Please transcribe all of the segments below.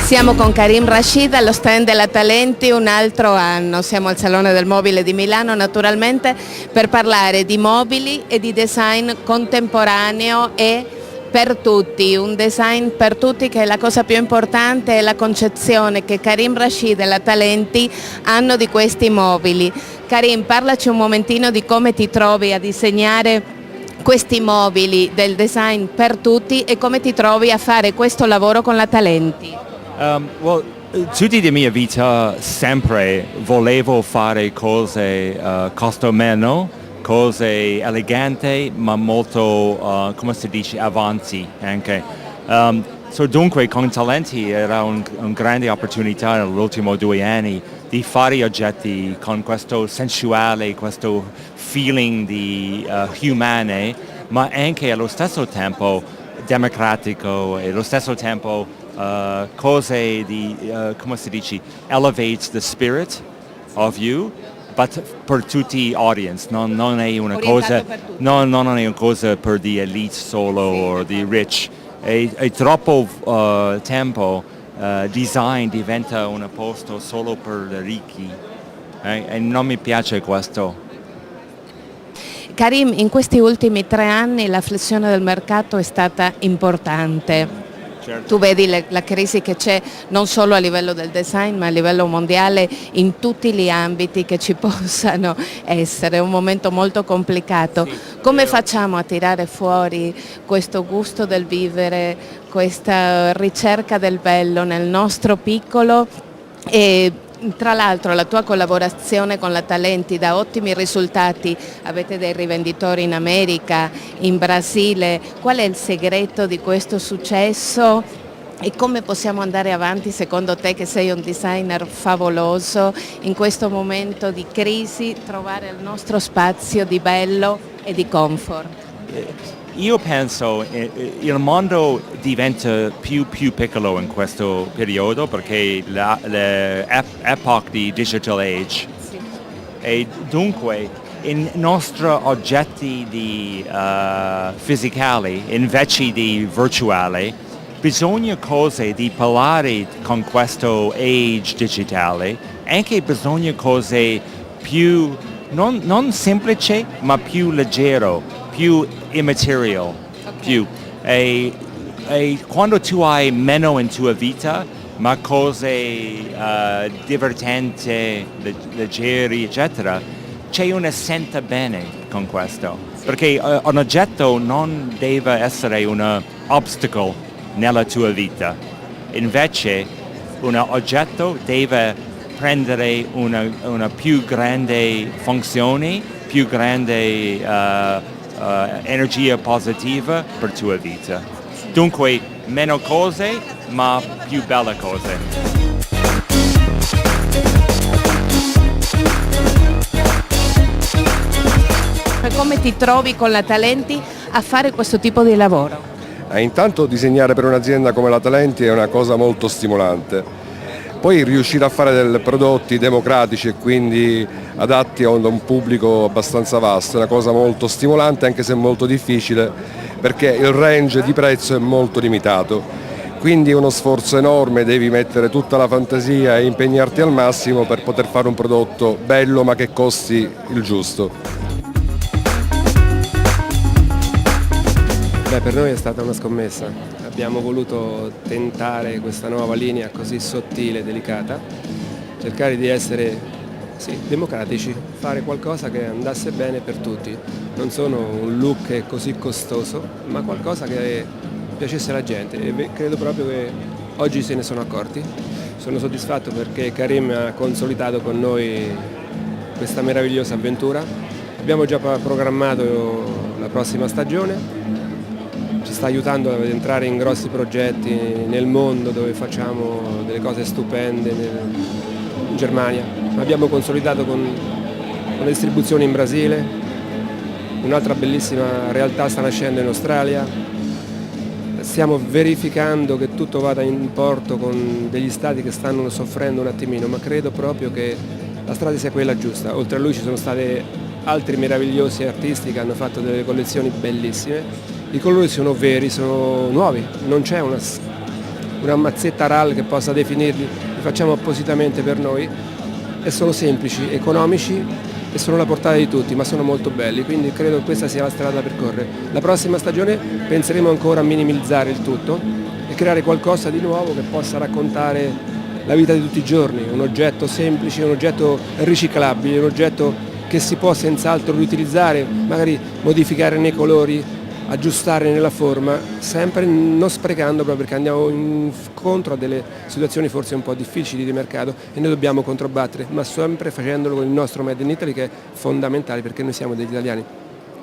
Siamo con Karim Rashid allo stand della Talenti un altro anno, siamo al Salone del Mobile di Milano naturalmente per parlare di mobili e di design contemporaneo e per tutti, un design per tutti che è la cosa più importante, è la concezione che Karim Rashid e la Talenti hanno di questi mobili. Karim, parlaci un momentino di come ti trovi a disegnare questi mobili del design per tutti e come ti trovi a fare questo lavoro con la Talenti. Tutti di mia vita sempre volevo fare cose costo meno, cose eleganti ma molto, come si dice, avanti anche. Dunque con Talenti era un grande opportunità negli ultimi 2 anni di fare oggetti con questo sensuale, questo feeling di umane, ma anche allo stesso tempo democratico e allo stesso tempo cose di, come si dice, elevates the spirit of you, but per tutti audience, non è una cosa, non è una cosa per the elite solo o the rich, è troppo tempo design diventa un posto solo per i ricchi e non mi piace questo. Karim, in questi ultimi 3 anni la flessione del mercato è stata importante. Certo. Tu vedi la crisi che c'è non solo a livello del design ma a livello mondiale in tutti gli ambiti che ci possano essere, è un momento molto complicato. Sì, come facciamo a tirare fuori questo gusto del vivere, questa ricerca del bello nel nostro piccolo? E tra l'altro la tua collaborazione con la Talenti dà ottimi risultati, avete dei rivenditori in America, in Brasile, qual è il segreto di questo successo e come possiamo andare avanti secondo te che sei un designer favoloso in questo momento di crisi, trovare il nostro spazio di bello e di comfort? Io penso il mondo diventa più piccolo in questo periodo perché l'epoca di digital age e dunque i nostri oggetti fisicali invece di virtuali bisogna cose di parlare con questo age digitale, anche bisogna cose più non semplici ma più leggero, più immaterial, più. E quando tu hai meno in tua vita, ma cose divertenti, leggeri, eccetera, c'è una senta bene con questo. Perché un oggetto non deve essere un obstacle nella tua vita. Invece un oggetto deve prendere una più grande funzione, più grande energia positiva per tua vita. Dunque meno cose ma più belle cose. Come ti trovi con la Talenti a fare questo tipo di lavoro? Intanto disegnare per un'azienda come la Talenti è una cosa molto stimolante. Poi riuscire a fare dei prodotti democratici e quindi adatti a un pubblico abbastanza vasto è una cosa molto stimolante anche se molto difficile perché il range di prezzo è molto limitato. Quindi è uno sforzo enorme, devi mettere tutta la fantasia e impegnarti al massimo per poter fare un prodotto bello ma che costi il giusto. Per noi è stata una scommessa, abbiamo voluto tentare questa nuova linea così sottile e delicata, cercare di essere democratici, fare qualcosa che andasse bene per tutti, non sono un look così costoso, ma qualcosa che piacesse alla gente e credo proprio che oggi se ne sono accorti. Sono soddisfatto perché Karim ha consolidato con noi questa meravigliosa avventura, abbiamo già programmato la prossima stagione. Ci sta aiutando ad entrare in grossi progetti nel mondo dove facciamo delle cose stupende in Germania. Abbiamo consolidato con la distribuzione in Brasile, un'altra bellissima realtà sta nascendo in Australia, stiamo verificando che tutto vada in porto con degli stati che stanno soffrendo un attimino, ma credo proprio che la strada sia quella giusta. Oltre a lui ci sono stati altri meravigliosi artisti che hanno fatto delle collezioni bellissime. I colori sono veri, sono nuovi, non c'è una mazzetta RAL che possa definirli, li facciamo appositamente per noi e sono semplici, economici e sono alla portata di tutti, ma sono molto belli, quindi credo che questa sia la strada da percorrere. La prossima stagione penseremo ancora a minimizzare il tutto e creare qualcosa di nuovo che possa raccontare la vita di tutti i giorni, un oggetto semplice, un oggetto riciclabile, un oggetto che si può senz'altro riutilizzare, magari modificare nei colori, aggiustare nella forma, sempre non sprecando, proprio perché andiamo incontro a delle situazioni forse un po' difficili di mercato e noi dobbiamo controbattere, ma sempre facendolo con il nostro Made in Italy, che è fondamentale perché noi siamo degli italiani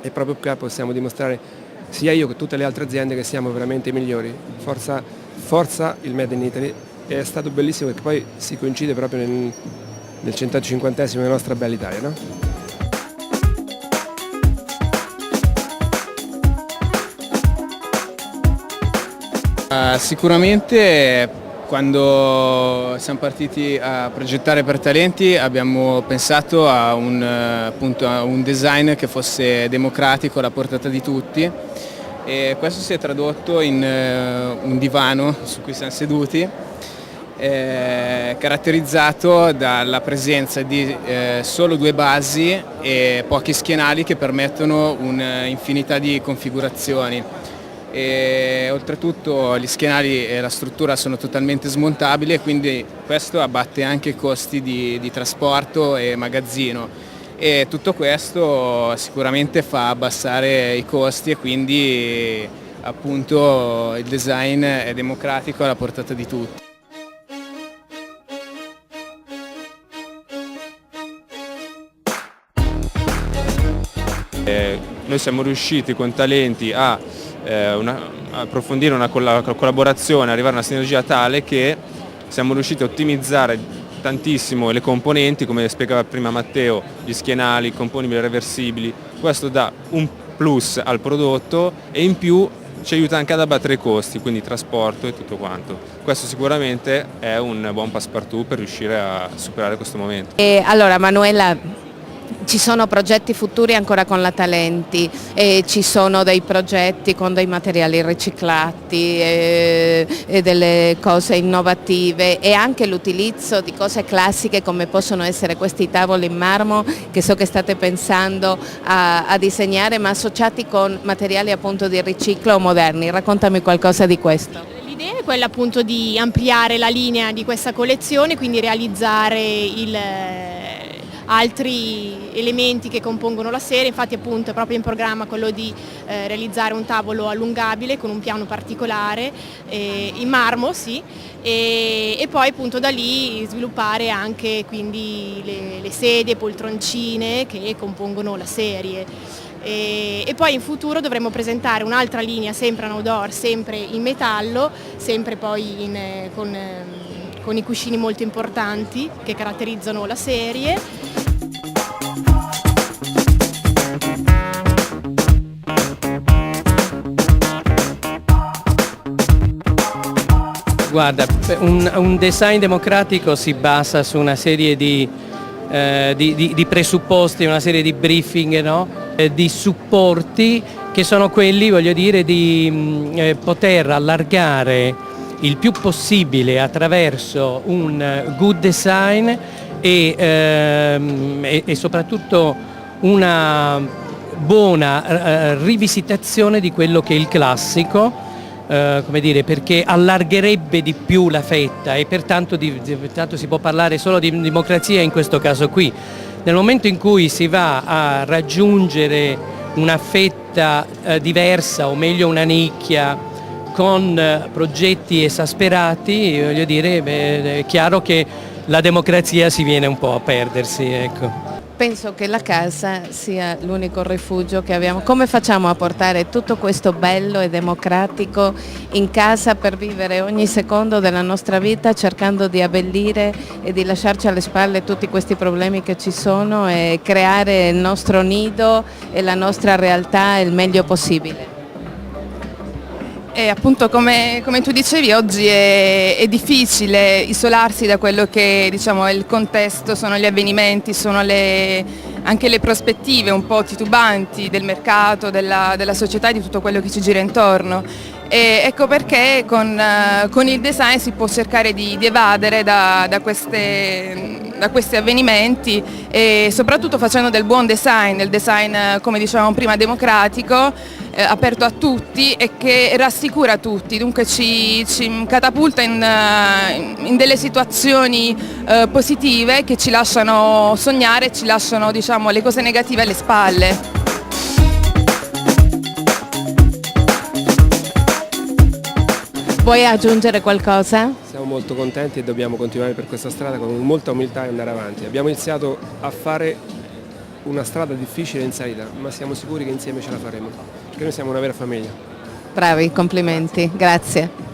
e proprio qua possiamo dimostrare, sia io che tutte le altre aziende, che siamo veramente i migliori. Forza il Made in Italy. È stato bellissimo perché poi si coincide proprio nel 150esimo della nostra bella Italia, no? Sicuramente quando siamo partiti a progettare per Talenti abbiamo pensato appunto, a un design che fosse democratico, alla portata di tutti, e questo si è tradotto in un divano su cui siamo seduti, caratterizzato dalla presenza di solo 2 basi e pochi schienali che permettono un'infinità di configurazioni. E oltretutto gli schienali e la struttura sono totalmente smontabili e quindi questo abbatte anche i costi di trasporto e magazzino, e tutto questo sicuramente fa abbassare i costi e quindi appunto il design è democratico, alla portata di tutti. Noi siamo riusciti con Talenti a approfondire una collaborazione, arrivare a una sinergia tale che siamo riusciti a ottimizzare tantissimo le componenti, come spiegava prima Matteo, gli schienali, componibili reversibili. Questo dà un plus al prodotto e in più ci aiuta anche ad abbattere i costi, quindi trasporto e tutto quanto. Questo sicuramente è un buon passepartout per riuscire a superare questo momento. E allora Manuela, ci sono progetti futuri ancora con la Talenti, e ci sono dei progetti con dei materiali riciclati e delle cose innovative, e anche l'utilizzo di cose classiche come possono essere questi tavoli in marmo che so che state pensando a disegnare, ma associati con materiali appunto di riciclo moderni. Raccontami qualcosa di questo. L'idea è quella appunto di ampliare la linea di questa collezione, quindi realizzare altri elementi che compongono la serie. Infatti appunto è proprio in programma quello di realizzare un tavolo allungabile con un piano particolare in marmo, sì, e poi appunto da lì sviluppare anche quindi le sedie, poltroncine che compongono la serie. E poi in futuro dovremo presentare un'altra linea sempre in outdoor, sempre in metallo, sempre poi con i cuscini molto importanti che caratterizzano la serie. Guarda, un design democratico si basa su una serie di presupposti, una serie di briefing, no? Di supporti che sono quelli, voglio dire, di poter allargare il più possibile attraverso un good design e soprattutto una buona rivisitazione di quello che è il classico, come dire, perché allargherebbe di più la fetta e pertanto si può parlare solo di democrazia in questo caso qui. Nel momento in cui si va a raggiungere una fetta diversa, o meglio una nicchia, con progetti esasperati, voglio dire, è chiaro che la democrazia si viene un po' a perdersi, ecco. Penso che la casa sia l'unico rifugio che abbiamo. Come facciamo a portare tutto questo bello e democratico in casa per vivere ogni secondo della nostra vita, cercando di abbellire e di lasciarci alle spalle tutti questi problemi che ci sono e creare il nostro nido e la nostra realtà il meglio possibile? E appunto come tu dicevi oggi è difficile isolarsi da quello che diciamo, è il contesto, sono gli avvenimenti, sono anche le prospettive un po' titubanti del mercato, della società e di tutto quello che ci gira intorno. E ecco perché con il design si può cercare di evadere da questi avvenimenti e soprattutto facendo del buon design, del design come dicevamo prima democratico, aperto a tutti e che rassicura tutti, dunque ci catapulta in delle situazioni positive che ci lasciano sognare, ci lasciano diciamo, le cose negative alle spalle. Vuoi aggiungere qualcosa? Siamo molto contenti e dobbiamo continuare per questa strada con molta umiltà e andare avanti. Abbiamo iniziato a fare una strada difficile in salita, ma siamo sicuri che insieme ce la faremo, perché noi siamo una vera famiglia. Bravi, complimenti, grazie.